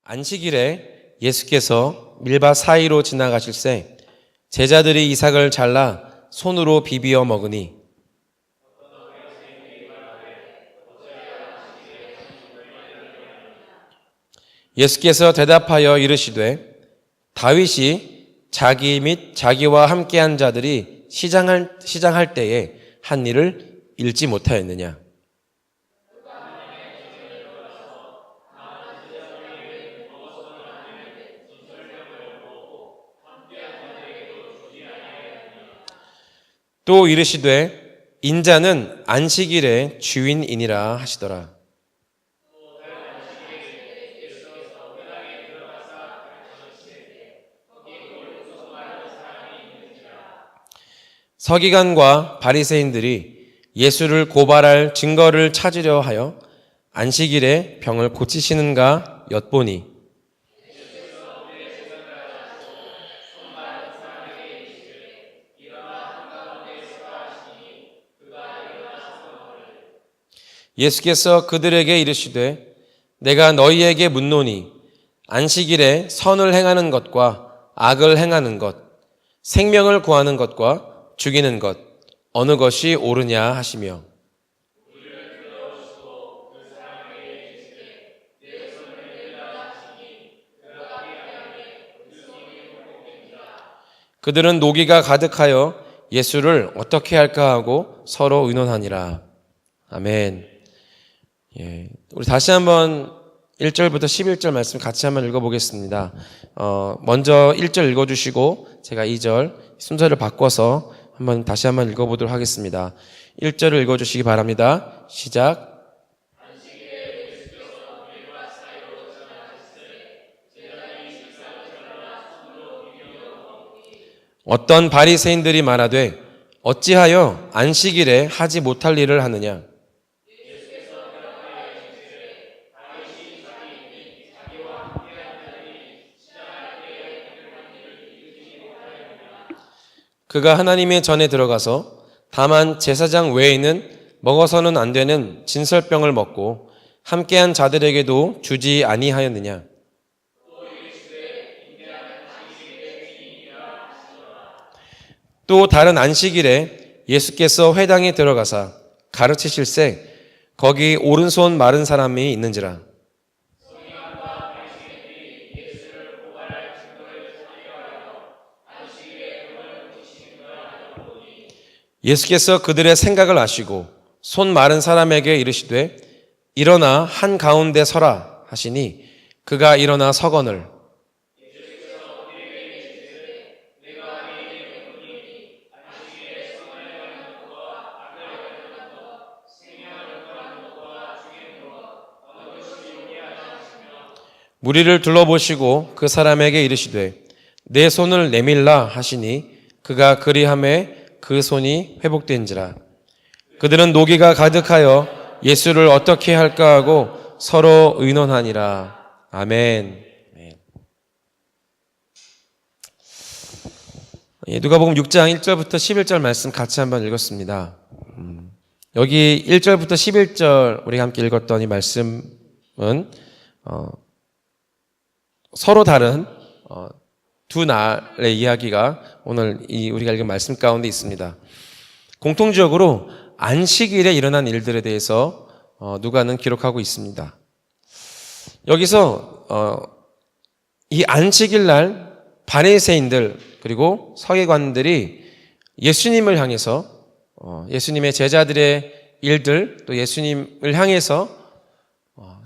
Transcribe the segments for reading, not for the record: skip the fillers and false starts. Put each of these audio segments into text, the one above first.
안식일에 예수께서 밀밭 사이로 지나가실새 제자들이 이삭을 잘라 손으로 비비어 먹으니 예수께서 대답하여 이르시되 다윗이 자기 및 자기와 함께한 자들이 시장할 때에 한 일을 잃지 못하였느냐. 또 이르시되 인자는 안식일의 주인이니라 하시더라. 서기관과 바리새인들이 예수를 고발할 증거를 찾으려 하여 안식일에 병을 고치시는가 엿보니 예수께서 그들에게 이르시되 내가 너희에게 묻노니 안식일에 선을 행하는 것과 악을 행하는 것, 생명을 구하는 것과 죽이는 것 어느 것이 옳으냐 하시며 그들은 노기가 가득하여 예수를 어떻게 할까 하고 서로 의논하니라. 아멘. 예, 우리 다시 한번 1절부터 11절 말씀 같이 한번 읽어보겠습니다. 먼저 1절 읽어주시고 제가 2절 순서를 바꿔서 다시 한번 읽어보도록 하겠습니다. 1절을 읽어주시기 바랍니다. 시작. 어떤 바리새인들이 말하되 어찌하여 안식일에 하지 못할 일을 하느냐. 그가 하나님의 전에 들어가서 다만 제사장 외에는 먹어서는 안 되는 진설병을 먹고 함께한 자들에게도 주지 아니하였느냐. 또 다른 안식일에 예수께서 회당에 들어가사 가르치실새 거기 오른손 마른 사람이 있는지라. 예수께서 그들의 생각을 아시고 손 마른 사람에게 이르시되 일어나 한가운데 서라 하시니 그가 일어나 서거늘 무리를 둘러보시고 그 사람에게 이르시되 내 손을 내밀라 하시니 그가 그리하매 그 손이 회복된지라. 그들은 노기가 가득하여 예수를 어떻게 할까 하고 서로 의논하니라. 아멘. 누가복음 6장 1절부터 11절 말씀 같이 한번 읽었습니다. 여기 1절부터 11절 우리가 함께 읽었던 이 말씀은 서로 다른 두 날의 이야기가 오늘 우리가 읽은 말씀 가운데 있습니다. 공통적으로 안식일에 일어난 일들에 대해서 누가는 기록하고 있습니다. 여기서 이 안식일 날 바리새인들 그리고 서기관들이 예수님을 향해서 예수님의 제자들의 일들 또 예수님을 향해서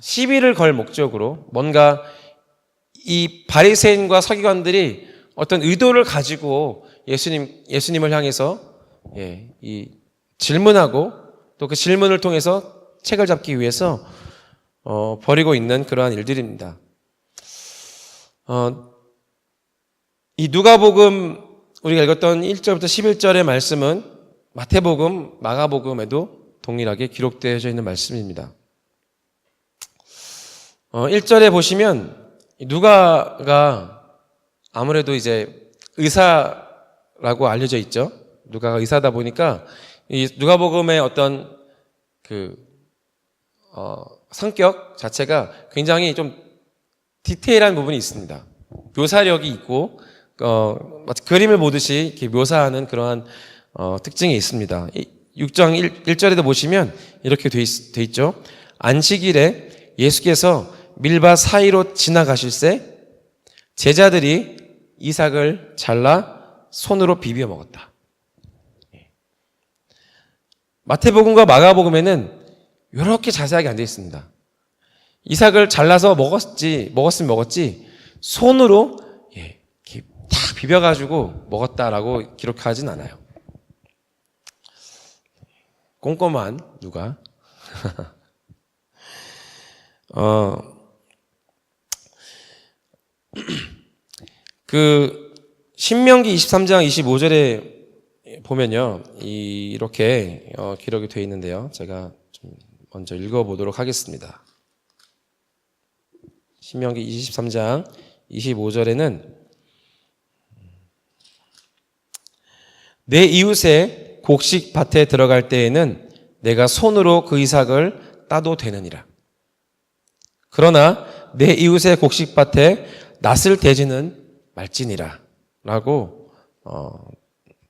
시비를 걸 목적으로 뭔가 이 바리새인과 서기관들이 어떤 의도를 가지고 예수님을 향해서 이 질문하고 또 그 질문을 통해서 책을 잡기 위해서 벌이고 있는 그러한 일들입니다. 이 누가복음 우리가 읽었던 1절부터 11절의 말씀은 마태복음, 마가복음에도 동일하게 기록되어져 있는 말씀입니다. 1절에 보시면 누가가 아무래도 이제 의사라고 알려져 있죠. 누가가 의사다 보니까 이 누가복음의 어떤 성격 자체가 굉장히 좀 디테일한 부분이 있습니다. 묘사력이 있고 마치 그림을 보듯이 이렇게 묘사하는 그러한 특징이 있습니다. 6장 1절에도 보시면 이렇게 돼 있죠. 안식일에 예수께서 밀밭 사이로 지나가실새 제자들이 이삭을 잘라 손으로 비벼 먹었다. 마태복음과 마가복음에는 이렇게 자세하게 안 되어 있습니다. 이삭을 잘라서 먹었으면 먹었지 손으로 이렇게 탁 비벼가지고 먹었다라고 기록하진 않아요. 꼼꼼한 누가 그 신명기 23장 25절에 보면요 이렇게 기록이 되어 있는데요. 제가 좀 먼저 읽어보도록 하겠습니다. 신명기 23장 25절에는 내 이웃의 곡식 밭에 들어갈 때에는 내가 손으로 그 이삭을 따도 되느니라. 그러나 내 이웃의 곡식 밭에 낫을 대지는 말지니라 라고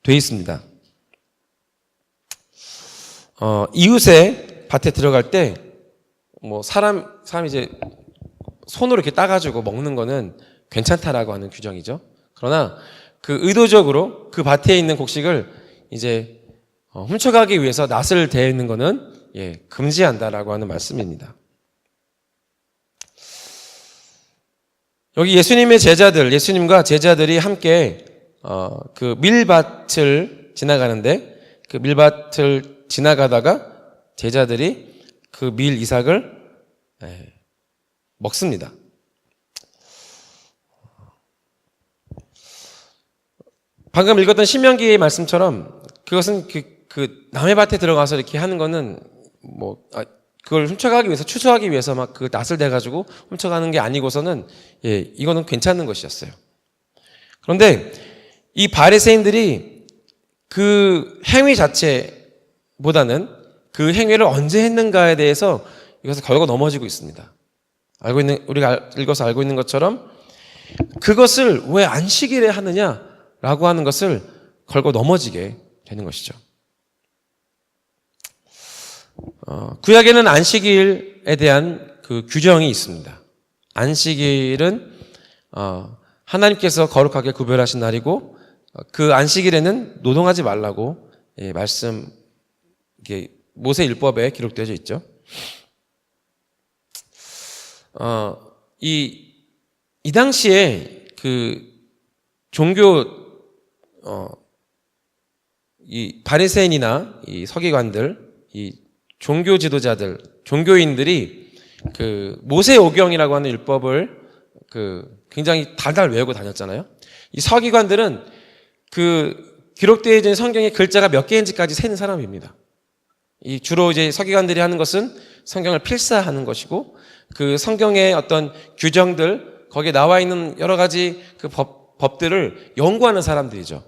되어 있습니다. 이웃의 밭에 들어갈 때 뭐 사람이 이제 손으로 이렇게 따가지고 먹는 거는 괜찮다라고 하는 규정이죠. 그러나 그 의도적으로 그 밭에 있는 곡식을 이제 훔쳐가기 위해서 낫을 대는 거는 금지한다라고 하는 말씀입니다. 여기 예수님과 제자들이 함께 그 밀밭을 지나가는데 그 밀밭을 지나가다가 제자들이 그 밀 이삭을 먹습니다. 방금 읽었던 신명기의 말씀처럼 그것은 그 남의 밭에 들어가서 이렇게 하는 거는 그걸 훔쳐가기 위해서 추수하기 위해서 막 그 낫을 대가지고 훔쳐가는 게 아니고서는 이거는 괜찮은 것이었어요. 그런데 이 바리새인들이 그 행위 자체보다는 그 행위를 언제 했는가에 대해서 이것을 걸고 넘어지고 있습니다. 우리가 읽어서 알고 있는 것처럼 그것을 왜 안식일에 하느냐라고 하는 것을 걸고 넘어지게 되는 것이죠. 구약에는 안식일에 대한 그 규정이 있습니다. 안식일은 하나님께서 거룩하게 구별하신 날이고 그 안식일에는 노동하지 말라고 모세 율법에 기록되어 있죠. 이 당시에 그 종교 이 바리새인이나 이 서기관들, 이 종교 지도자들, 종교인들이 그 모세오경이라고 하는 율법을 굉장히 달달 외우고 다녔잖아요. 이 서기관들은 그 기록되어 있는 성경의 글자가 몇 개인지까지 세는 사람입니다. 이 주로 이제 서기관들이 하는 것은 성경을 필사하는 것이고 그 성경의 어떤 규정들, 거기에 나와 있는 여러 가지 그 법들을 연구하는 사람들이죠.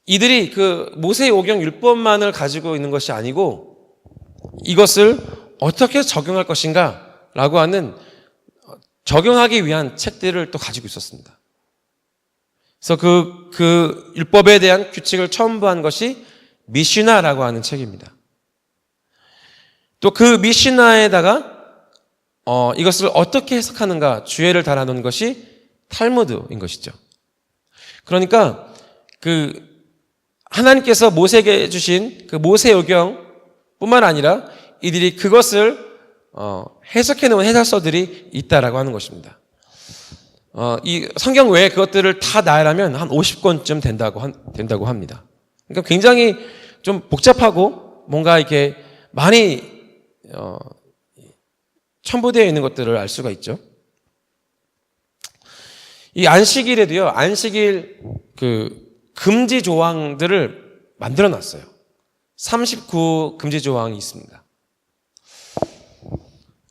이들이 그 모세오경 율법만을 가지고 있는 것이 아니고 이것을 어떻게 적용할 것인가 라고 하는 적용하기 위한 책들을 또 가지고 있었습니다. 그래서 그 율법에 대한 규칙을 첨부한 것이 미시나라고 하는 책입니다. 또 그 미시나에다가 이것을 어떻게 해석하는가 주의를 달아놓은 것이 탈무드인 것이죠. 그러니까 그 하나님께서 모세에게 주신 그 모세오경뿐만 아니라 이들이 그것을 해석해 놓은 해설서들이 있다라고 하는 것입니다. 이 성경 외에 그것들을 다 나열하면 한 50권쯤 된다고 합니다. 그러니까 굉장히 좀 복잡하고 뭔가 이렇게 많이 첨부되어 있는 것들을 알 수가 있죠. 이 안식일에도요, 안식일 그 금지 조항들을 만들어 놨어요. 39 금지 조항이 있습니다.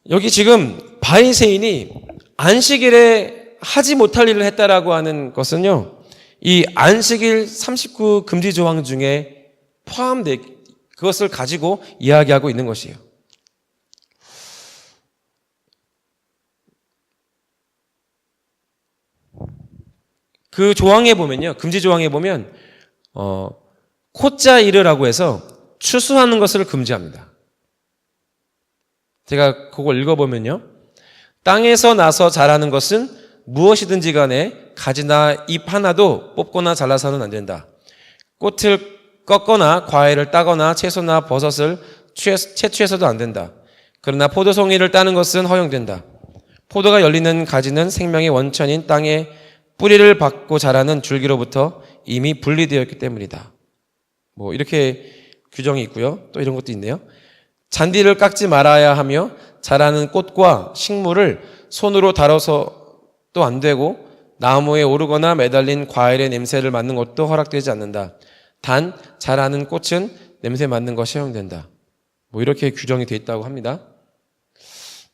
여기 지금 바리새인이 안식일에 하지 못할 일을 했다라고 하는 것은요, 이 안식일 39 금지 조항 중에 그것을 가지고 이야기하고 있는 것이에요. 그 조항에 보면요, 금지 조항에 보면 코자이르라고 해서 추수하는 것을 금지합니다. 제가 그걸 읽어보면요, 땅에서 나서 자라는 것은 무엇이든지 간에 가지나 잎 하나도 뽑거나 잘라서는 안 된다. 꽃을 꺾거나 과일을 따거나 채소나 버섯을 채취해서도 안 된다. 그러나 포도송이를 따는 것은 허용된다. 포도가 열리는 가지는 생명의 원천인 땅에 뿌리를 받고 자라는 줄기로부터 이미 분리되었기 때문이다. 뭐 이렇게 규정이 있고요. 또 이런 것도 있네요. 잔디를 깎지 말아야 하며 자라는 꽃과 식물을 손으로 다뤄서도 안 되고 나무에 오르거나 매달린 과일의 냄새를 맡는 것도 허락되지 않는다. 단 자라는 꽃은 냄새 맡는 것이 허용된다. 뭐 이렇게 규정이 되어 있다고 합니다.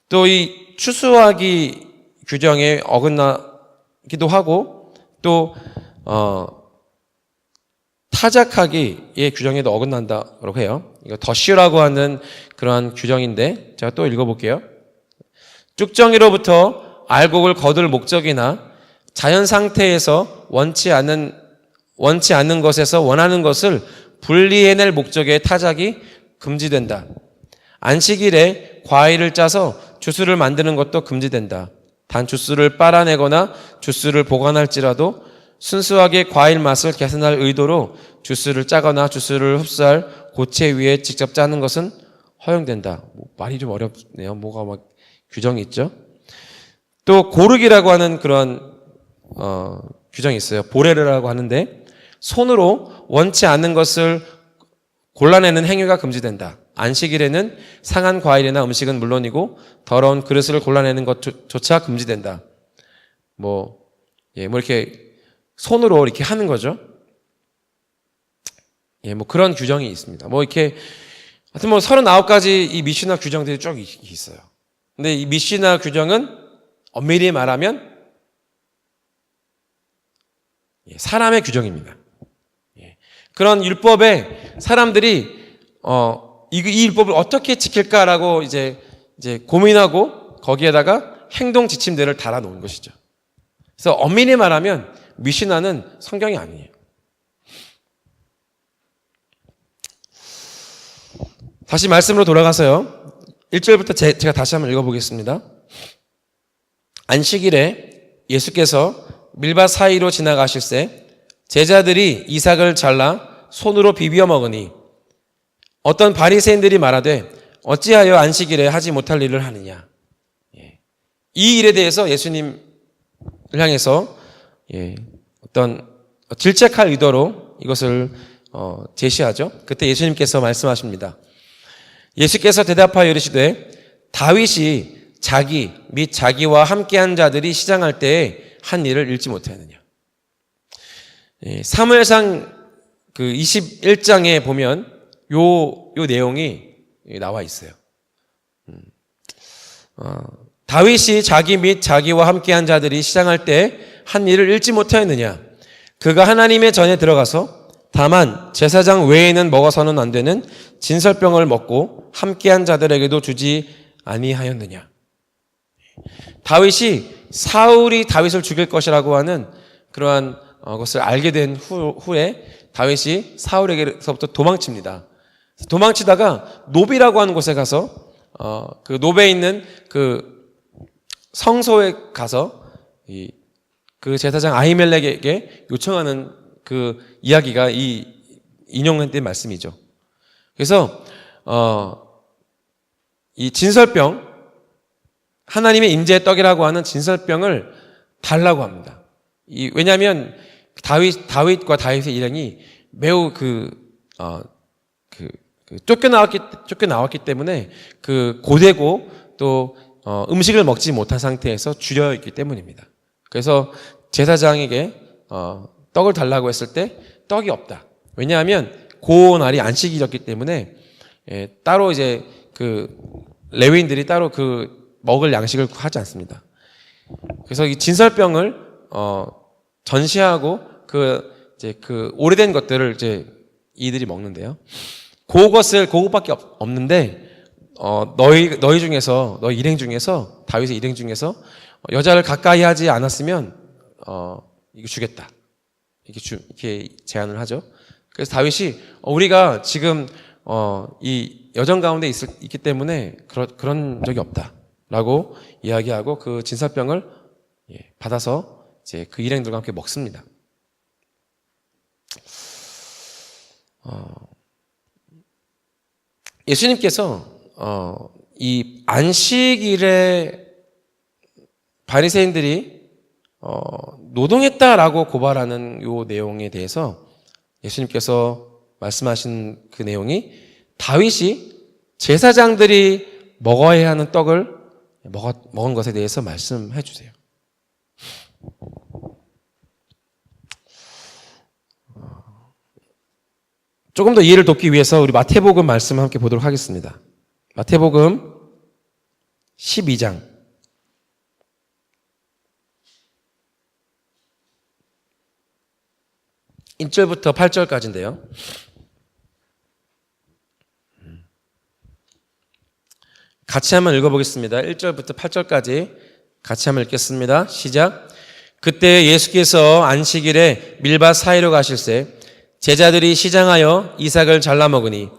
또 이 추수하기 규정에 어긋나기도 하고 또 타작하기의 규정에도 어긋난다고 해요. 이거 더쉬라고 하는 그러한 규정인데 제가 또 읽어볼게요. 쭉정이로부터 알곡을 거둘 목적이나 자연 상태에서 원치 않는 것에서 원하는 것을 분리해낼 목적의 타작이 금지된다. 안식일에 과일을 짜서 주스를 만드는 것도 금지된다. 단 주스를 빨아내거나 주스를 보관할지라도 순수하게 과일 맛을 개선할 의도로 주스를 짜거나 주스를 흡수할 고체 위에 직접 짜는 것은 허용된다. 말이 좀 어렵네요. 뭐가 막 규정이 있죠. 또 고르기라고 하는 그런 규정이 있어요. 보레르라고 하는데 손으로 원치 않는 것을 골라내는 행위가 금지된다. 안식일에는 상한 과일이나 음식은 물론이고 더러운 그릇을 골라내는 것조차 금지된다. 뭐 이렇게 손으로 이렇게 하는 거죠. 뭐 그런 규정이 있습니다. 뭐 이렇게 하여튼 뭐 39가지 이 미시나 규정들이 쭉 있어요. 근데 이 미시나 규정은 엄밀히 말하면 사람의 규정입니다. 그런 율법에 사람들이 이 율법을 어떻게 지킬까라고 이제 고민하고 거기에다가 행동 지침들을 달아 놓은 것이죠. 그래서 엄밀히 말하면 미시나는 성경이 아니에요. 다시 말씀으로 돌아가서요. 1절부터 제가 다시 한번 읽어보겠습니다. 안식일에 예수께서 밀밭 사이로 지나가실새 제자들이 이삭을 잘라 손으로 비벼 먹으니 어떤 바리새인들이 말하되 어찌하여 안식일에 하지 못할 일을 하느냐. 이 일에 대해서 예수님을 향해서 어떤 질책할 의도로 이것을 제시하죠. 그때 예수님께서 말씀하십니다. 예수께서 대답하여 이르시되 다윗이 자기 및 자기와 함께한 자들이 시장할 때에 한 일을 읽지 못하느냐. 사무엘상 그 21장에 보면 요 내용이 나와 있어요. 다윗이 자기 및 자기와 함께한 자들이 시장할 때 한 일을 읽지 못하였느냐. 그가 하나님의 전에 들어가서 다만 제사장 외에는 먹어서는 안 되는 진설병을 먹고 함께한 자들에게도 주지 아니하였느냐. 다윗이 사울이 다윗을 죽일 것이라고 하는 그러한 것을 알게 된 후에 다윗이 사울에게서부터 도망칩니다. 도망치다가 노비라고 하는 곳에 가서 그 노베에 있는 그 성소에 가서 그 제사장 아히멜렉에게 요청하는 그 이야기가 이 인용된 말씀이죠. 그래서 이 진설병, 하나님의 임재의 떡이라고 하는 진설병을 달라고 합니다. 왜냐하면 다윗과 다윗의 일행이 매우 쫓겨나왔기 때문에 그 고되고 또 음식을 먹지 못한 상태에서 줄여 있기 때문입니다. 그래서 제사장에게 떡을 달라고 했을 때 떡이 없다. 왜냐하면 그 날이 안식일이었기 때문에 따로 이제 그 레위인들이 따로 그 먹을 양식을 하지 않습니다. 그래서 이 진설병을 전시하고 그 오래된 것들을 이제 이들이 먹는데요. 그것밖에 없는데 너희 중에서 너희 일행 중에서 다윗의 일행 중에서 여자를 가까이 하지 않았으면 이거 주겠다. 이렇게 제안을 하죠. 그래서 다윗이 우리가 지금 이 여정 가운데 있기 때문에 그런 적이 없다라고 이야기하고 그 진설병을 받아서 이제 그 일행들과 함께 먹습니다. 예수님께서 이 안식일에 바리새인들이 노동했다라고 고발하는 요 내용에 대해서 예수님께서 말씀하신 그 내용이 다윗이 제사장들이 먹어야 하는 떡을 먹은 것에 대해서 말씀해 주세요. 조금 더 이해를 돕기 위해서 우리 마태복음 말씀 함께 보도록 하겠습니다. 마태복음 12장 1절부터 8절까지인데요. 같이 한번 읽어보겠습니다. 1절부터 8절까지 같이 한번 읽겠습니다. 시작. 그때 예수께서 안식일에 밀밭 사이로 가실새 제자들이 시장하여 이삭을 잘라 먹으니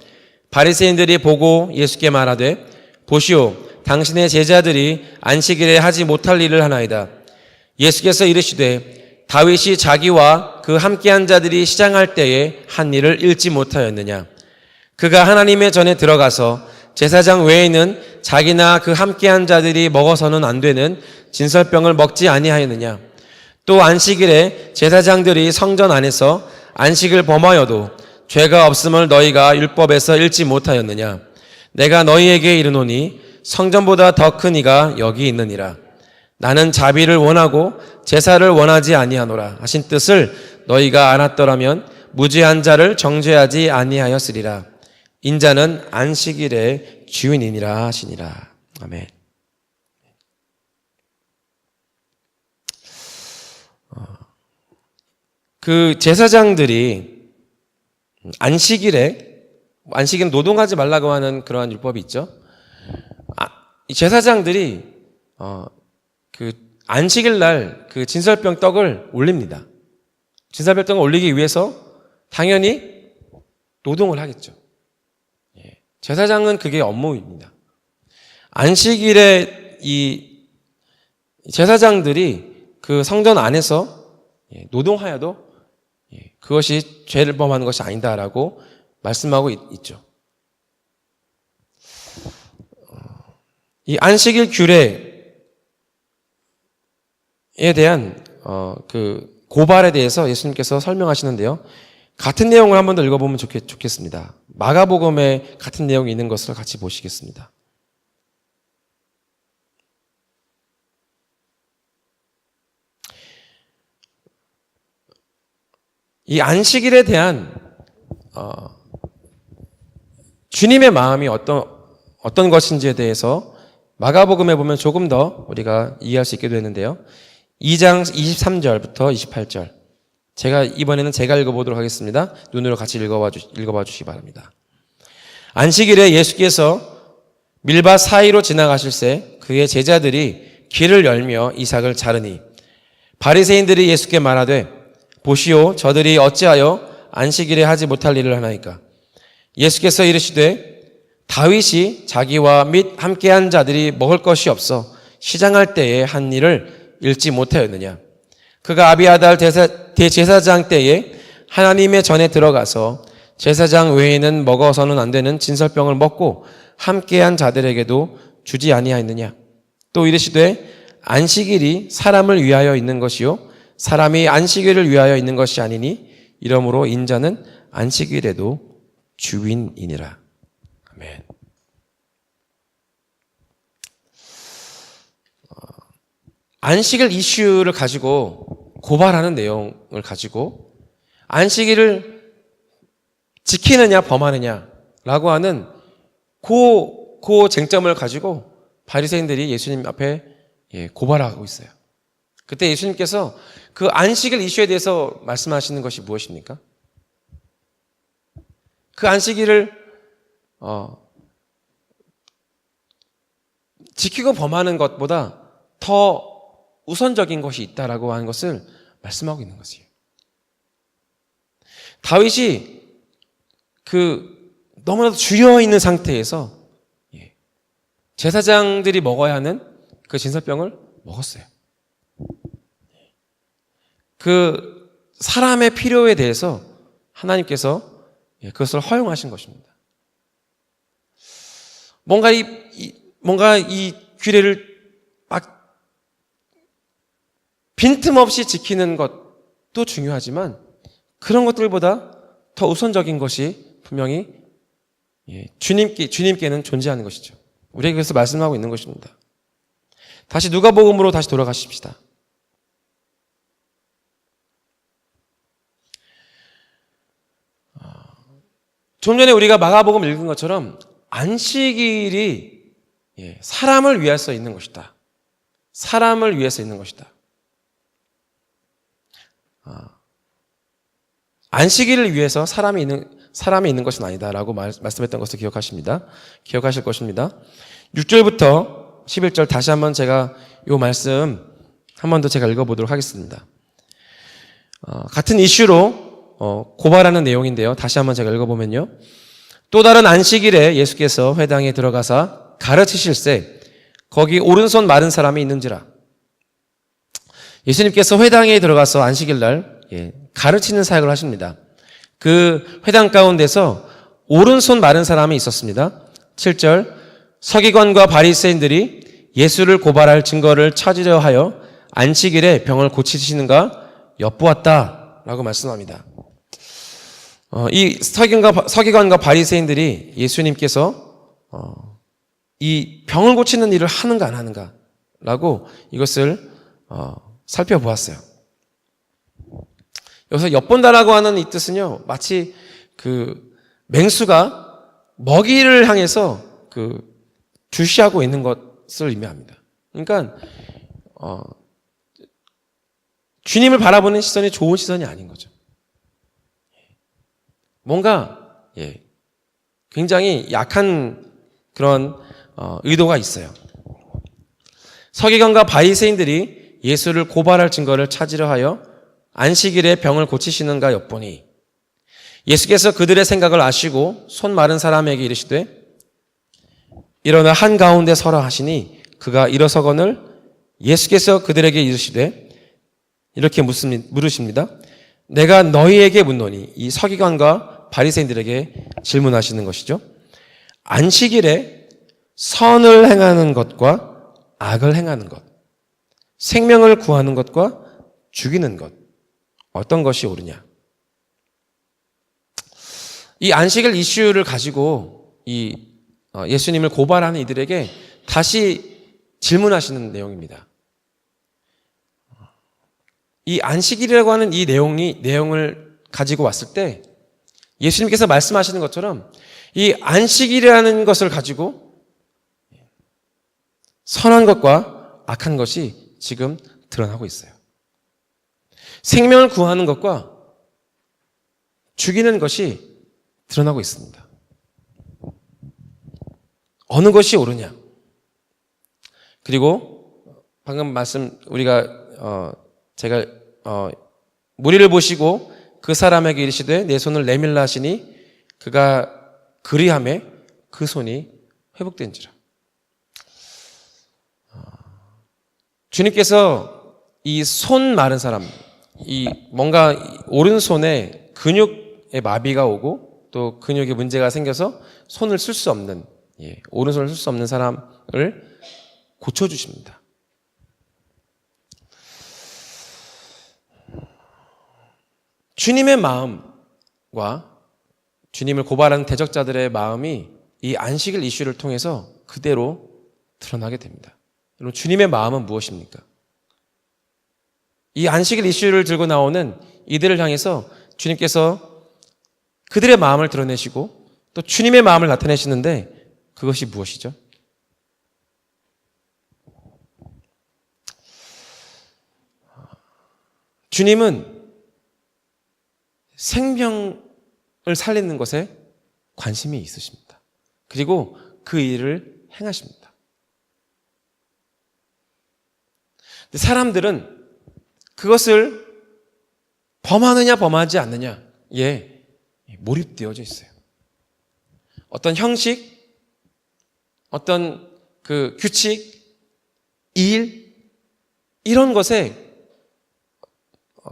바리새인들이 보고 예수께 말하되 보시오 당신의 제자들이 안식일에 하지 못할 일을 하나이다. 예수께서 이르시되 다윗이 자기와 그 함께한 자들이 시장할 때에 한 일을 잃지 못하였느냐. 그가 하나님의 전에 들어가서 제사장 외에는 자기나 그 함께한 자들이 먹어서는 안 되는 진설병을 먹지 아니하였느냐. 또 안식일에 제사장들이 성전 안에서 안식을 범하여도 죄가 없음을 너희가 율법에서 읽지 못하였느냐. 내가 너희에게 이르노니 성전보다 더 큰 이가 여기 있느니라. 나는 자비를 원하고 제사를 원하지 아니하노라 하신 뜻을 너희가 알았더라면 무죄한 자를 정죄하지 아니하였으리라. 인자는 안식일의 주인이니라 하시니라. 아멘. 그 제사장들이 안식일은 노동하지 말라고 하는 그러한 율법이 있죠. 이 제사장들이 그 안식일 날 그 진설병 떡을 올립니다. 진설병 떡을 올리기 위해서 당연히 노동을 하겠죠. 제사장은 그게 업무입니다. 안식일에 이 제사장들이 그 성전 안에서 노동하여도 그것이 죄를 범하는 것이 아니다라고 말씀하고 있죠. 이 안식일 규례에 대한 그 고발에 대해서 예수님께서 설명하시는데요. 같은 내용을 한 번 더 읽어보면 좋겠습니다. 마가복음에 같은 내용이 있는 것을 같이 보시겠습니다. 이 안식일에 대한 주님의 마음이 어떤 것인지에 대해서 마가복음에 보면 조금 더 우리가 이해할 수 있게 되는데요. 2장 23절부터 28절. 이번에는 제가 읽어보도록 하겠습니다. 눈으로 같이 읽어봐 주시기 바랍니다. 안식일에 예수께서 밀밭 사이로 지나가실새 그의 제자들이 길을 열며 이삭을 자르니 바리새인들이 예수께 말하되 보시오 저들이 어찌하여 안식일에 하지 못할 일을 하나이까. 예수께서 이르시되 다윗이 자기와 및 함께한 자들이 먹을 것이 없어 시장할 때에 한 일을 잃지 못하였느냐. 그가 아비아달 대제사장 때에 하나님의 전에 들어가서 제사장 외에는 먹어서는 안 되는 진설병을 먹고 함께한 자들에게도 주지 아니하였느냐. 또 이르시되 안식일이 사람을 위하여 있는 것이요 사람이 안식일을 위하여 있는 것이 아니니 이러므로 인자는 안식일에도 주인이니라. 아멘. 안식일 이슈를 가지고 고발하는 내용을 가지고 안식일을 지키느냐 범하느냐라고 하는 그 쟁점을 가지고 바리새인들이 예수님 앞에 고발하고 있어요. 그때 예수님께서 그 안식일 이슈에 대해서 말씀하시는 것이 무엇입니까? 그 안식일을 지키고 범하는 것보다 더 우선적인 것이 있다라고 하는 것을 말씀하고 있는 것이에요. 다윗이 너무나도 주려 있는 상태에서 제사장들이 먹어야 하는 그 진설병을 먹었어요. 그 사람의 필요에 대해서 하나님께서 그것을 허용하신 것입니다. 뭔가 이 규례를 막 빈틈없이 지키는 것도 중요하지만 그런 것들보다 더 우선적인 것이 분명히 주님께는 존재하는 것이죠. 우리에게 그래서 말씀하고 있는 것입니다. 다시 누가복음으로 다시 돌아가십시다. 좀 전에 우리가 마가복음 읽은 것처럼 안식일이 사람을 위해서 있는 것이다. 사람을 위해서 있는 것이다. 안식일을 위해서 사람이 있는 것은 아니다라고 말씀했던 것을 기억하실 것입니다. 6절부터 11절 다시 한번 제가 이 말씀 한 번 더 제가 읽어보도록 하겠습니다. 같은 이슈로 고발하는 내용인데요. 다시 한번 제가 읽어보면요. 또 다른 안식일에 예수께서 회당에 들어가사 가르치실세 거기 오른손 마른 사람이 있는지라. 예수님께서 회당에 들어가서 안식일날 가르치는 사역을 하십니다. 그 회당 가운데서 오른손 마른 사람이 있었습니다. 7절 서기관과 바리새인들이 예수를 고발할 증거를 찾으려 하여 안식일에 병을 고치시는가 엿보았다라고 말씀합니다. 이 서기관과 바리새인들이 예수님께서 이 병을 고치는 일을 하는가 안 하는가라고 이것을 살펴보았어요. 여기서 엿본다라고 하는 이 뜻은요, 마치 맹수가 먹이를 향해서 주시하고 있는 것을 의미합니다. 그러니까 주님을 바라보는 시선이 좋은 시선이 아닌 거죠. 뭔가 굉장히 약한 그런 의도가 있어요. 서기관과 바리새인들이 예수를 고발할 증거를 찾으려 하여 안식일에 병을 고치시는가 엿보니 예수께서 그들의 생각을 아시고 손 마른 사람에게 이르시되 일어나 한가운데 서라 하시니 그가 일어서거늘 예수께서 그들에게 이르시되 이렇게 물으십니다. 내가 너희에게 묻노니 이 서기관과 바리새인들에게 질문하시는 것이죠. 안식일에 선을 행하는 것과 악을 행하는 것, 생명을 구하는 것과 죽이는 것, 어떤 것이 옳으냐? 이 안식일 이슈를 가지고 예수님을 고발하는 이들에게 다시 질문하시는 내용입니다. 이 안식일이라고 하는 이 내용을 가지고 왔을 때 예수님께서 말씀하시는 것처럼 이 안식일이라는 것을 가지고 선한 것과 악한 것이 지금 드러나고 있어요. 생명을 구하는 것과 죽이는 것이 드러나고 있습니다. 어느 것이 옳으냐? 그리고 방금 제가 무리를 보시고 그 사람에게 이르시되 내 손을 내밀라 하시니 그가 그리하매 그 손이 회복된지라. 주님께서 이 손 마른 사람, 뭔가 오른손에 근육에 마비가 오고 또 근육에 문제가 생겨서 손을 쓸 수 없는, 오른손을 쓸 수 없는 사람을 고쳐주십니다. 주님의 마음과 주님을 고발하는 대적자들의 마음이 이 안식일 이슈를 통해서 그대로 드러나게 됩니다. 여러분, 주님의 마음은 무엇입니까? 이 안식일 이슈를 들고 나오는 이들을 향해서 주님께서 그들의 마음을 드러내시고 또 주님의 마음을 나타내시는데 그것이 무엇이죠? 주님은 생명을 살리는 것에 관심이 있으십니다. 그리고 그 일을 행하십니다. 근데 사람들은 그것을 범하느냐 범하지 않느냐에 몰입되어져 있어요. 어떤 형식, 어떤 그 규칙, 일, 이런 것에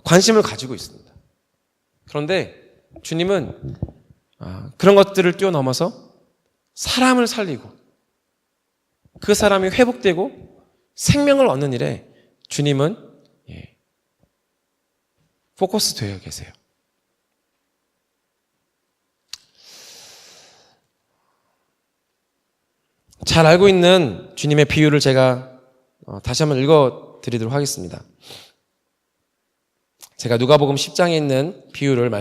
관심을 가지고 있습니다. 그런데 주님은 그런 것들을 뛰어넘어서 사람을 살리고 그 사람이 회복되고 생명을 얻는 일에 주님은 포커스 되어 계세요. 잘 알고 있는 주님의 비유를 제가 다시 한번 읽어드리도록 하겠습니다. 제가 누가복음 10장에 있는 비유를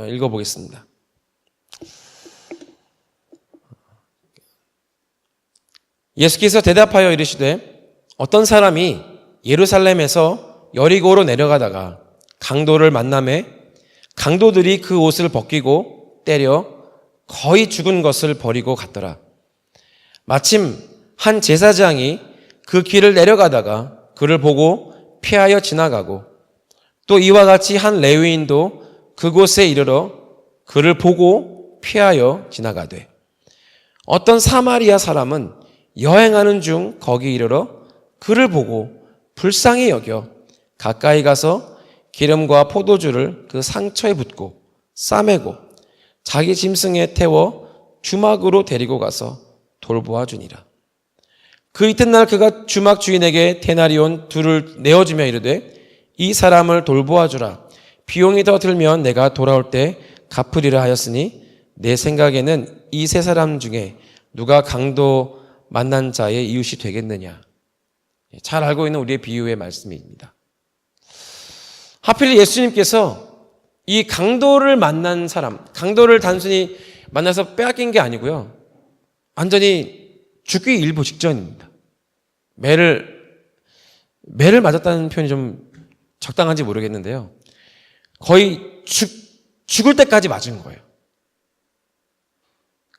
읽어보겠습니다. 예수께서 대답하여 이르시되 어떤 사람이 예루살렘에서 여리고로 내려가다가 강도를 만나매 강도들이 그 옷을 벗기고 때려 거의 죽은 것을 버리고 갔더라. 마침 한 제사장이 그 길을 내려가다가 그를 보고 피하여 지나가고 또 이와 같이 한 레위인도 그곳에 이르러 그를 보고 피하여 지나가되 어떤 사마리아 사람은 여행하는 중 거기 이르러 그를 보고 불쌍히 여겨 가까이 가서 기름과 포도주를 그 상처에 붓고 싸매고 자기 짐승에 태워 주막으로 데리고 가서 돌보아 주니라. 그 이튿날 그가 주막 주인에게 데나리온 2를 내어주며 이르되 이 사람을 돌보아 주라. 비용이 더 들면 내가 돌아올 때 갚으리라 하였으니 내 생각에는 이 세 사람 중에 누가 강도 만난 자의 이웃이 되겠느냐. 잘 알고 있는 우리의 비유의 말씀입니다. 하필 예수님께서 이 강도를 만난 사람, 강도를 단순히 만나서 빼앗긴 게 아니고요. 완전히 죽기 일보 직전입니다. 매를 맞았다는 표현이 좀 적당한지 모르겠는데요. 거의 죽을 때까지 맞은 거예요.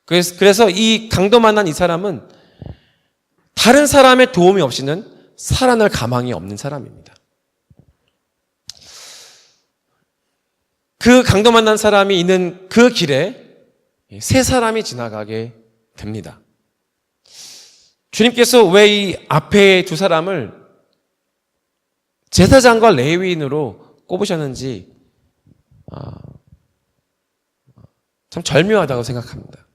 그래서 이 강도 만난 이 사람은 다른 사람의 도움이 없이는 살아날 가망이 없는 사람입니다. 그 강도 만난 사람이 있는 그 길에 세 사람이 지나가게 됩니다. 주님께서 왜 이 앞에 2 사람을 제사장과 레위인으로 꼽으셨는지 참 절묘하다고 생각합니다.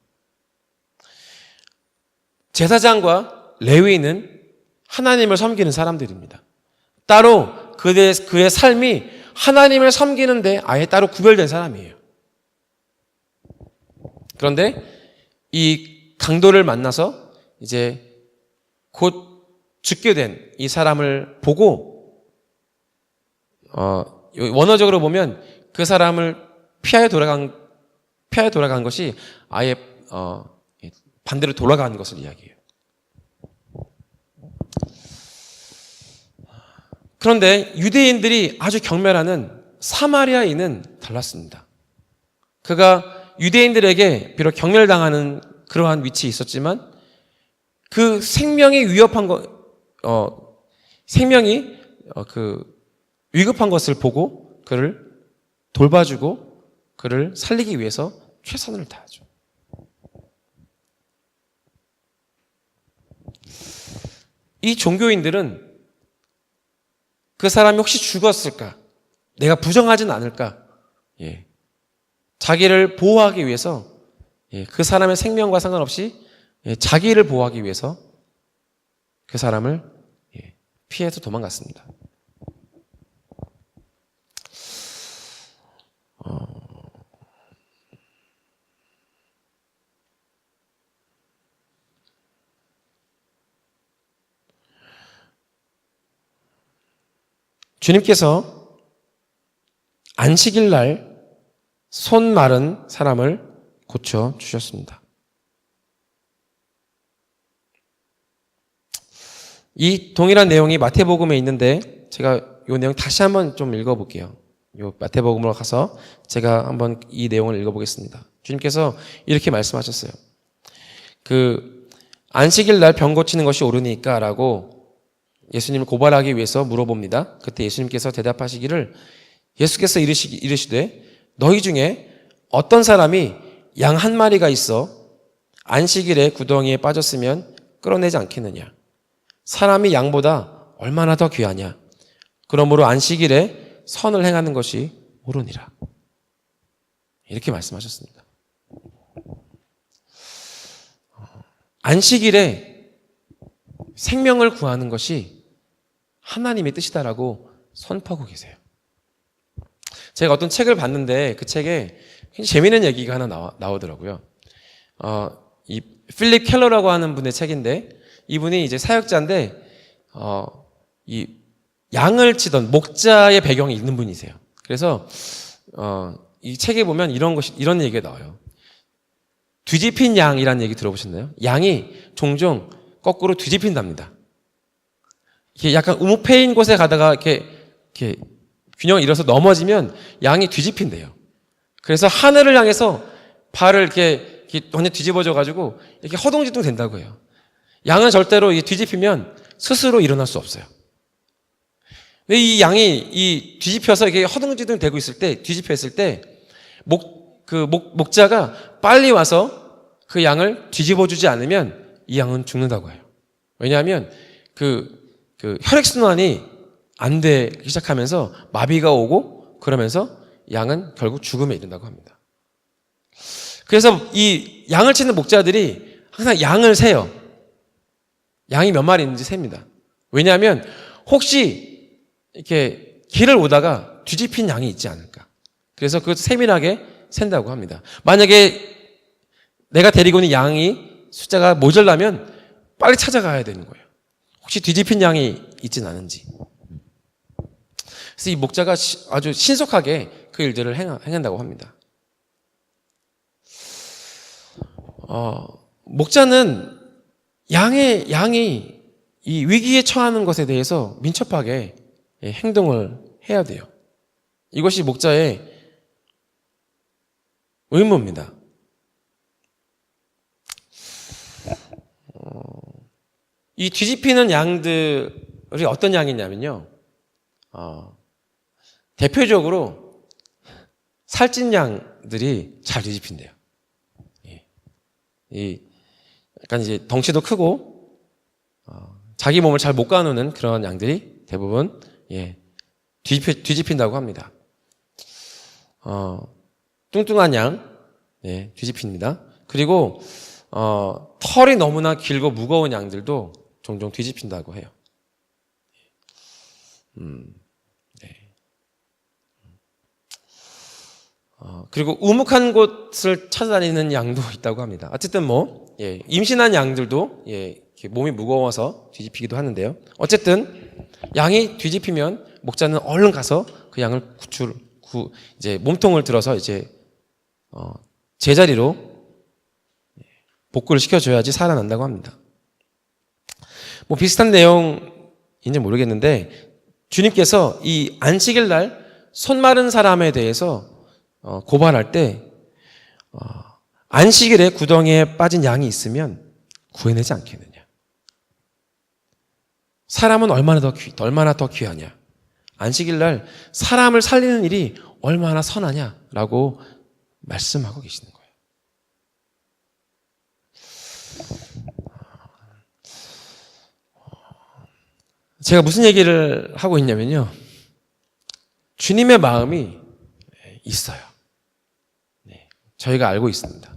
제사장과 레위인은 하나님을 섬기는 사람들입니다. 따로 그의 삶이 하나님을 섬기는데 아예 따로 구별된 사람이에요. 그런데 이 강도를 만나서 이제 곧 죽게 된 이 사람을 보고 원어적으로 보면 그 사람을 피하여 돌아간 것이 아예 반대로 돌아간 것을 이야기해요. 그런데 유대인들이 아주 경멸하는 사마리아인은 달랐습니다. 그가 유대인들에게 비록 경멸당하는 그러한 위치에 있었지만 그 생명이 위급한 것을 보고 그를 돌봐주고 그를 살리기 위해서 최선을 다하죠. 이 종교인들은 그 사람이 혹시 죽었을까? 내가 부정하진 않을까? 자기를 보호하기 위해서 그 사람의 생명과 상관없이 자기를 보호하기 위해서 그 사람을 피해서 도망갔습니다. 주님께서 안식일 날 손 마른 사람을 고쳐 주셨습니다. 이 동일한 내용이 마태복음에 있는데 제가 이 내용 다시 한번 좀 읽어볼게요. 이 마태복음으로 가서 제가 한번 이 내용을 읽어보겠습니다. 주님께서 이렇게 말씀하셨어요. 안식일 날 병 고치는 것이 옳으니까 라고 예수님을 고발하기 위해서 물어봅니다. 그때 예수님께서 대답하시기를 예수께서 이르시되 너희 중에 어떤 사람이 양 한 마리가 있어 안식일에 구덩이에 빠졌으면 끌어내지 않겠느냐. 사람이 양보다 얼마나 더 귀하냐. 그러므로 안식일에 선을 행하는 것이 옳으니라. 이렇게 말씀하셨습니다. 안식일에 생명을 구하는 것이 하나님의 뜻이다라고 선포하고 계세요. 제가 어떤 책을 봤는데 그 책에 굉장히 재미있는 얘기가 하나 나오더라고요. 이 필립 켈러라고 하는 분의 책인데 이분이 이제 사역자인데 이 양을 치던 목자의 배경이 있는 분이세요. 그래서 이 책에 보면 이런 얘기가 나와요. 뒤집힌 양이라는 얘기 들어보셨나요? 양이 종종 거꾸로 뒤집힌답니다. 이게 약간 우무패인 곳에 가다가 이렇게 균형을 잃어서 넘어지면 양이 뒤집힌대요. 그래서 하늘을 향해서 발을 이렇게 완전 뒤집어져 가지고 이렇게 허둥지둥 된다고 해요. 양은 절대로 뒤집히면 스스로 일어날 수 없어요. 근데 이 양이 뒤집혀서 이게 허둥지둥 되고 있을 때, 뒤집혀 있을 때, 목자가 빨리 와서 그 양을 뒤집어 주지 않으면 이 양은 죽는다고 해요. 왜냐하면 혈액순환이 안 되기 시작하면서 마비가 오고 그러면서 양은 결국 죽음에 이른다고 합니다. 그래서 이 양을 치는 목자들이 항상 양을 세요. 양이 몇 마리 있는지 셉니다. 왜냐하면 혹시 이렇게 길을 오다가 뒤집힌 양이 있지 않을까. 그래서 그것도 세밀하게 센다고 합니다. 만약에 내가 데리고 있는 양이 숫자가 모자라면 빨리 찾아가야 되는 거예요. 혹시 뒤집힌 양이 있진 않은지. 그래서 이 목자가 아주 신속하게 그 일들을 행한다고 합니다. 목자는 양이 이 위기에 처하는 것에 대해서 민첩하게 행동을 해야 돼요. 이것이 목자의 의무입니다. 이 뒤집히는 양들이 어떤 양이냐면요. 대표적으로 살찐 양들이 잘 뒤집힌대요. 약간 이제 덩치도 크고 자기 몸을 잘 못 가누는 그런 양들이 대부분 뒤집힌다고 합니다. 뚱뚱한 양 뒤집힙니다. 그리고 털이 너무나 길고 무거운 양들도 종종 뒤집힌다고 해요. 그리고 우묵한 곳을 찾아다니는 양도 있다고 합니다. 어쨌든 임신한 양들도 몸이 무거워서 뒤집히기도 하는데요. 어쨌든 양이 뒤집히면 목자는 얼른 가서 그 양을 이제 몸통을 들어서 이제 제자리로 복구를 시켜줘야지 살아난다고 합니다. 비슷한 내용인지 모르겠는데 주님께서 이 안식일 날 손 마른 사람에 대해서 고발할 때 안식일에 구덩이에 빠진 양이 있으면 구해내지 않겠느냐. 사람은 얼마나 더 귀하냐. 안식일 날 사람을 살리는 일이 얼마나 선하냐라고 말씀하고 계시는 거예요. 제가 무슨 얘기를 하고 있냐면요. 주님의 마음이 있어요. 저희가 알고 있습니다.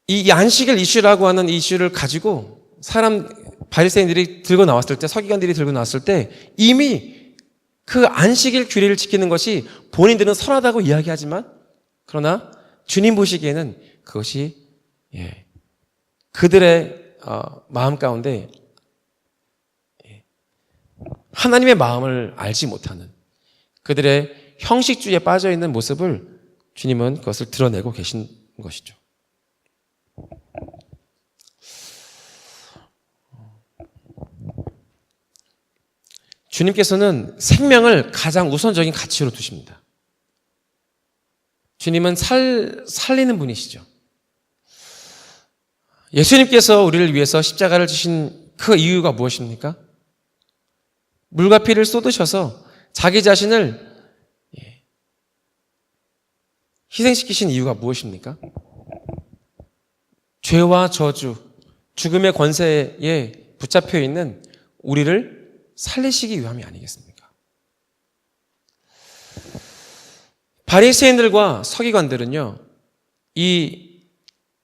이 안식일 이슈라고 하는 이슈를 가지고 바리새인들이 들고 나왔을 때, 서기관들이 들고 나왔을 때 이미 그 안식일 규례를 지키는 것이 본인들은 선하다고 이야기하지만 그러나 주님 보시기에는 그것이 그들의 마음 가운데 하나님의 마음을 알지 못하는 그들의 형식주의에 빠져있는 모습을 주님은 그것을 드러내고 계신 것이죠. 주님께서는 생명을 가장 우선적인 가치로 두십니다. 주님은 살리는 분이시죠. 예수님께서 우리를 위해서 십자가를 지신 그 이유가 무엇입니까? 물과 피를 쏟으셔서 자기 자신을 희생시키신 이유가 무엇입니까? 죄와 저주, 죽음의 권세에 붙잡혀 있는 우리를 살리시기 위함이 아니겠습니까? 바리새인들과 서기관들은요, 이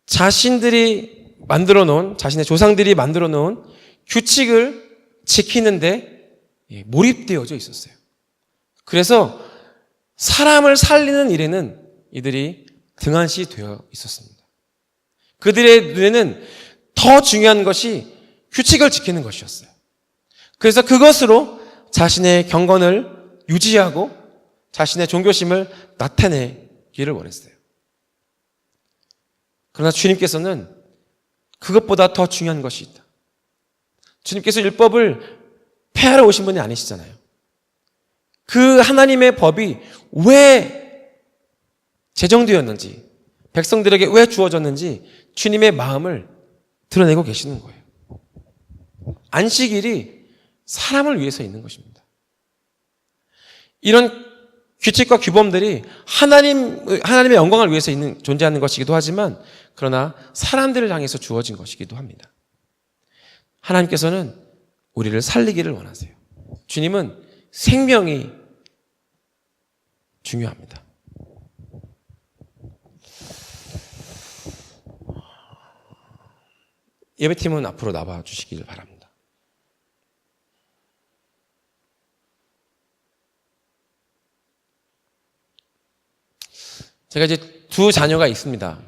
자신들이 만들어 놓은, 자신의 조상들이 만들어 놓은 규칙을 지키는데 몰입되어져 있었어요. 그래서 사람을 살리는 일에는 이들이 등한시 되어 있었습니다. 그들의 눈에는 더 중요한 것이 규칙을 지키는 것이었어요. 그래서 그것으로 자신의 경건을 유지하고 자신의 종교심을 나타내기를 원했어요. 그러나 주님께서는 그것보다 더 중요한 것이 있다. 주님께서 율법을 폐하러 오신 분이 아니시잖아요. 그 하나님의 법이 왜 제정되었는지, 백성들에게 왜 주어졌는지 주님의 마음을 드러내고 계시는 거예요. 안식일이 사람을 위해서 있는 것입니다. 이런 규칙과 규범들이 하나님의 영광을 위해서 존재하는 것이기도 하지만, 그러나 사람들을 향해서 주어진 것이기도 합니다. 하나님께서는 우리를 살리기를 원하세요. 주님은 생명이 중요합니다. 예배팀은 앞으로 나와 주시길 바랍니다. 제가 이제 두 자녀가 있습니다.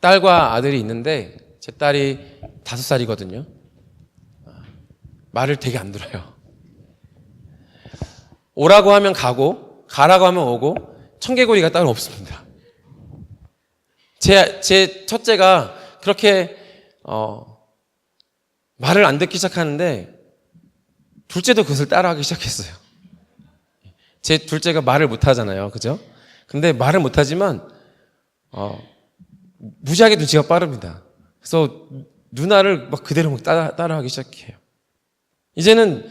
딸과 아들이 있는데 제 딸이 5살이거든요. 말을 되게 안 들어요. 오라고 하면 가고 가라고 하면 오고 청개구리가 따로 없습니다. 제 첫째가 그렇게 말을 안 듣기 시작하는데 둘째도 그것을 따라하기 시작했어요. 제 둘째가 말을 못하잖아요. 그죠? 근데 말을 못하지만 무지하게 눈치가 빠릅니다. 그래서 누나를 막 그대로 막 따라하기 시작해요. 이제는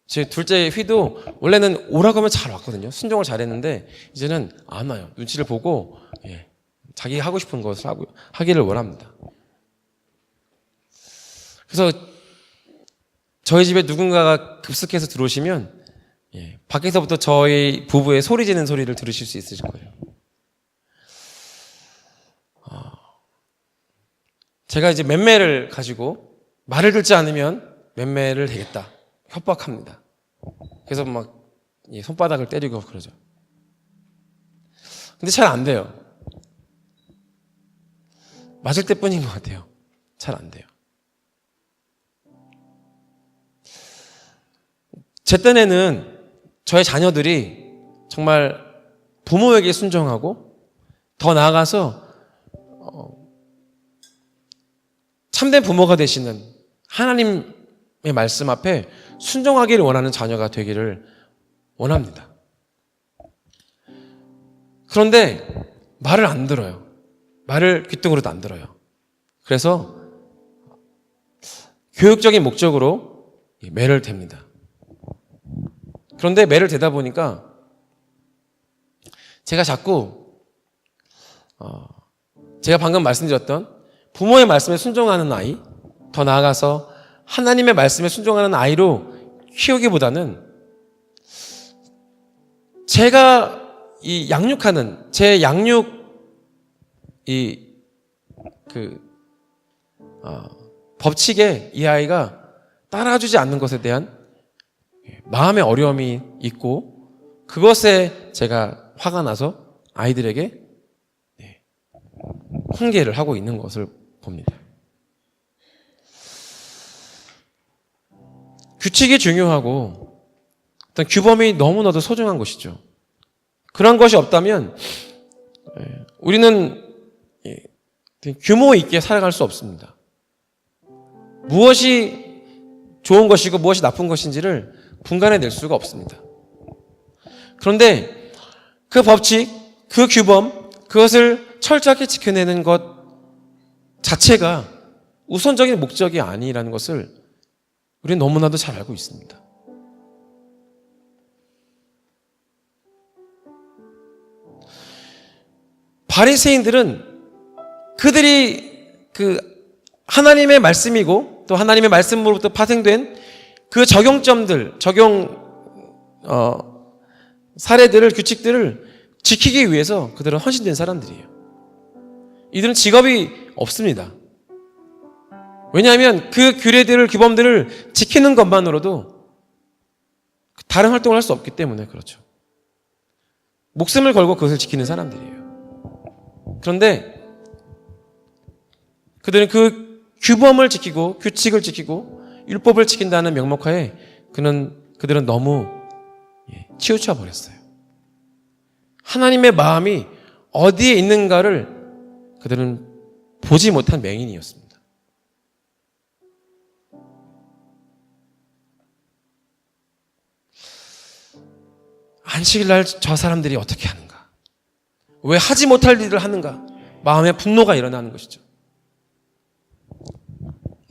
제 둘째 휘도 원래는 오라고 하면 잘 왔거든요. 순종을 잘했는데 이제는 안 와요. 눈치를 보고 자기 하고 싶은 것을 하기를 원합니다. 그래서 저희 집에 누군가가 급습해서 들어오시면 밖에서부터 저희 부부의 소리 지르는 소리를 들으실 수 있으실 거예요. 제가 이제 맴매를 가지고 말을 듣지 않으면 맴매를 되겠다 협박합니다. 그래서 막 손바닥을 때리고 그러죠. 근데 잘 안 돼요. 맞을 때뿐인 것 같아요. 잘 안 돼요. 제 딴에는 저의 자녀들이 정말 부모에게 순종하고 더 나아가서 참된 부모가 되시는 하나님의 말씀 앞에 순종하기를 원하는 자녀가 되기를 원합니다. 그런데 말을 안 들어요. 말을 귀뚱으로도 안 들어요. 그래서 교육적인 목적으로 매를 댑니다. 그런데 매를 대다 보니까 제가 자꾸 제가 방금 말씀드렸던 부모의 말씀에 순종하는 아이, 더 나아가서 하나님의 말씀에 순종하는 아이로 키우기보다는 제가 이 양육하는 제 양육 법칙에 이 아이가 따라주지 않는 것에 대한 마음의 어려움이 있고 그것에 제가 화가 나서 아이들에게 훈계를 하고 있는 것을 봅니다. 규칙이 중요하고 어떤 규범이 너무나도 소중한 것이죠. 그런 것이 없다면 우리는 규모 있게 살아갈 수 없습니다. 무엇이 좋은 것이고 무엇이 나쁜 것인지를 분간해낼 수가 없습니다. 그런데 그 법칙, 그 규범, 그것을 철저하게 지켜내는 것 자체가 우선적인 목적이 아니라는 것을 우리는 너무나도 잘 알고 있습니다. 바리새인들은 그들이 그 하나님의 말씀이고 또 하나님의 말씀으로부터 파생된 그 사례들을, 규칙들을 지키기 위해서 그들은 헌신된 사람들이에요. 이들은 직업이 없습니다. 왜냐하면 그 규례들을, 규범들을 지키는 것만으로도 다른 활동을 할 수 없기 때문에 그렇죠. 목숨을 걸고 그것을 지키는 사람들이에요. 그런데 그들은 그 규범을 지키고 규칙을 지키고 율법을 지킨다는 명목하에 그들은 너무 치우쳐 버렸어요. 하나님의 마음이 어디에 있는가를 그들은 보지 못한 맹인이었습니다. 안식일 날 저 사람들이 어떻게 하는가? 왜 하지 못할 일을 하는가? 마음에 분노가 일어나는 것이죠.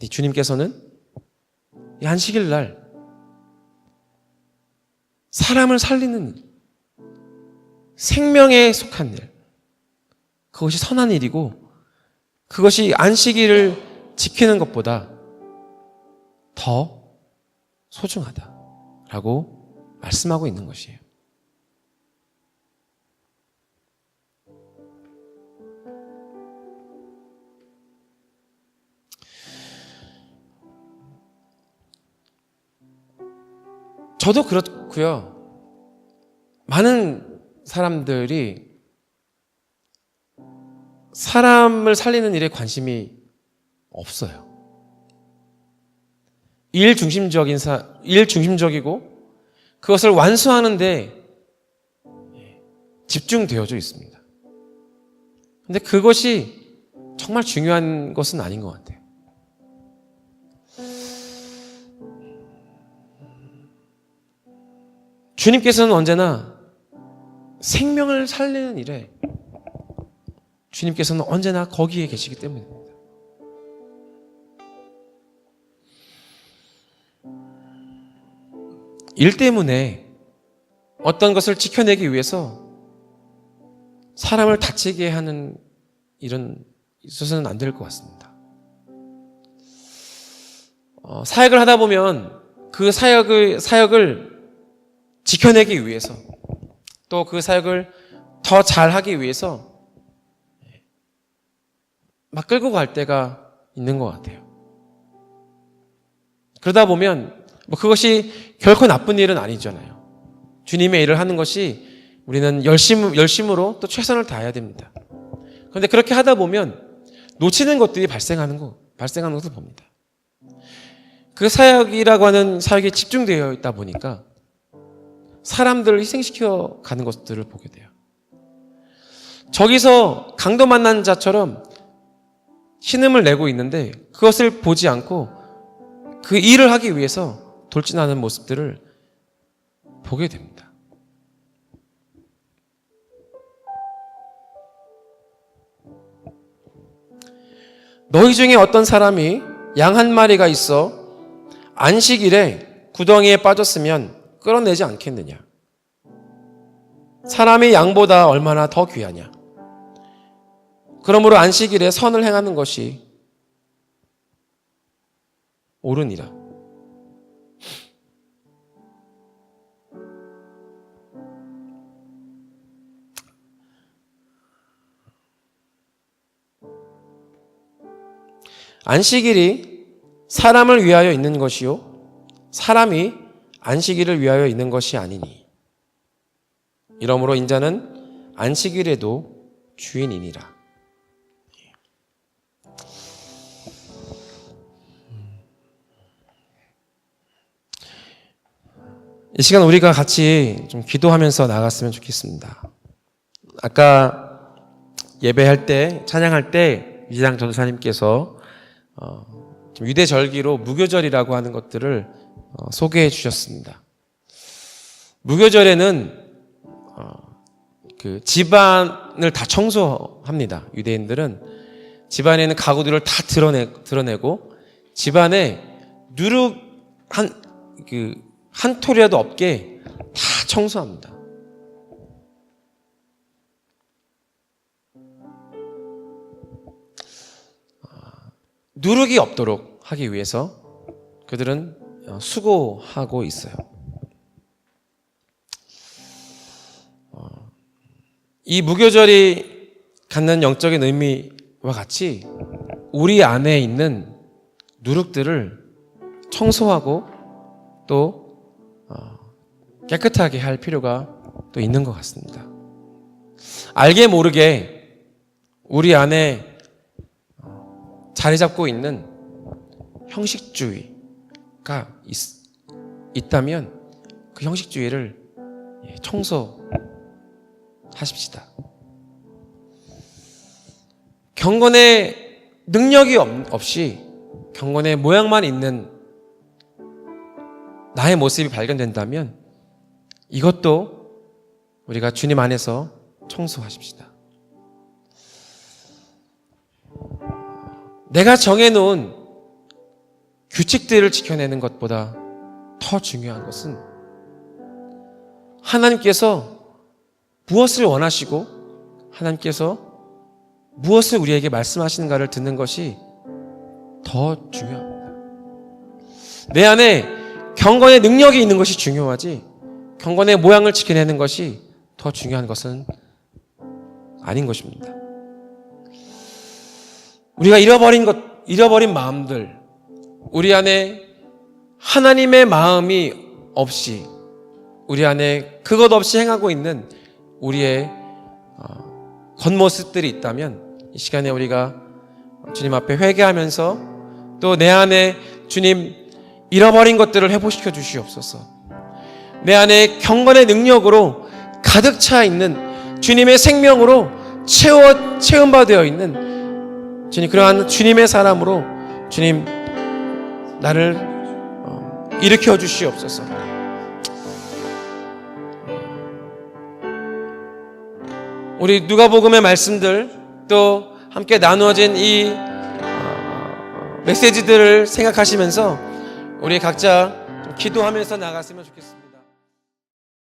주님께서는 이 안식일 날 사람을 살리는 일, 생명에 속한 일, 그것이 선한 일이고 그것이 안식일을 지키는 것보다 더 소중하다라고 말씀하고 있는 것이에요. 저도 그렇고요. 많은 사람들이 사람을 살리는 일에 관심이 없어요. 일 중심적이고 그것을 완수하는 데 집중되어져 있습니다. 그런데 그것이 정말 중요한 것은 아닌 것 같아요. 주님께서는 언제나 생명을 살리는 일에 주님께서는 언제나 거기에 계시기 때문입니다. 일 때문에 어떤 것을 지켜내기 위해서 사람을 다치게 하는 일은 있어서는 안 될 것 같습니다. 사역을 하다 보면 그 사역을 지켜내기 위해서 또 그 사역을 더 잘하기 위해서 막 끌고 갈 때가 있는 것 같아요. 그러다 보면 그것이 결코 나쁜 일은 아니잖아요. 주님의 일을 하는 것이 우리는 열심으로 또 최선을 다해야 됩니다. 그런데 그렇게 하다 보면 놓치는 것들이 발생하는 것을 봅니다. 그 사역이라고 하는 사역에 집중되어 있다 보니까 사람들을 희생시켜 가는 것들을 보게 돼요. 저기서 강도 만난 자처럼 신음을 내고 있는데 그것을 보지 않고 그 일을 하기 위해서 돌진하는 모습들을 보게 됩니다. 너희 중에 어떤 사람이 양 한 마리가 있어 안식일에 구덩이에 빠졌으면 끌어내지 않겠느냐? 사람이 양보다 얼마나 더 귀하냐? 그러므로 안식일에 선을 행하는 것이 옳으니라. 안식일이 사람을 위하여 있는 것이요 사람이 안식일을 위하여 있는 것이 아니니 이러므로 인자는 안식일에도 주인이니라. 이 시간 우리가 같이 좀 기도하면서 나갔으면 좋겠습니다. 아까 예배할 때, 찬양할 때 이장 전도사님께서 유대절기로 무교절이라고 하는 것들을 소개해 주셨습니다. 무교절에는 그 집안을 다 청소합니다. 유대인들은 집안에 있는 가구들을 다 드러내고 집안에 누룩 한 톨이라도 없게 다 청소합니다. 누룩이 없도록 하기 위해서 그들은 수고하고 있어요. 이 무교절이 갖는 영적인 의미와 같이 우리 안에 있는 누룩들을 청소하고 또 깨끗하게 할 필요가 또 있는 것 같습니다. 알게 모르게 우리 안에 자리 잡고 있는 형식주의가 있다면 그 형식주의를 청소하십시다. 경건의 능력이 없이 경건의 모양만 있는 나의 모습이 발견된다면 이것도 우리가 주님 안에서 청소하십시다. 내가 정해놓은 규칙들을 지켜내는 것보다 더 중요한 것은 하나님께서 무엇을 원하시고 하나님께서 무엇을 우리에게 말씀하시는가를 듣는 것이 더 중요합니다. 내 안에 경건의 능력이 있는 것이 중요하지 경건의 모양을 지켜내는 것이 더 중요한 것은 아닌 것입니다. 우리가 잃어버린 마음들, 우리 안에 하나님의 마음이 없이 우리 안에 그것 없이 행하고 있는 우리의 겉모습들이 있다면 이 시간에 우리가 주님 앞에 회개하면서 또 내 안에 주님 잃어버린 것들을 회복시켜 주시옵소서. 내 안에 경건의 능력으로 가득 차 있는 주님의 생명으로 체험받아 있는 주님 그러한 주님의 사람으로 주님 나를 일으켜 주시옵소서. 우리 누가복음의 말씀들 또 함께 나누어진 이 메시지들을 생각하시면서 우리 각자 기도하면서 나갔으면 좋겠습니다.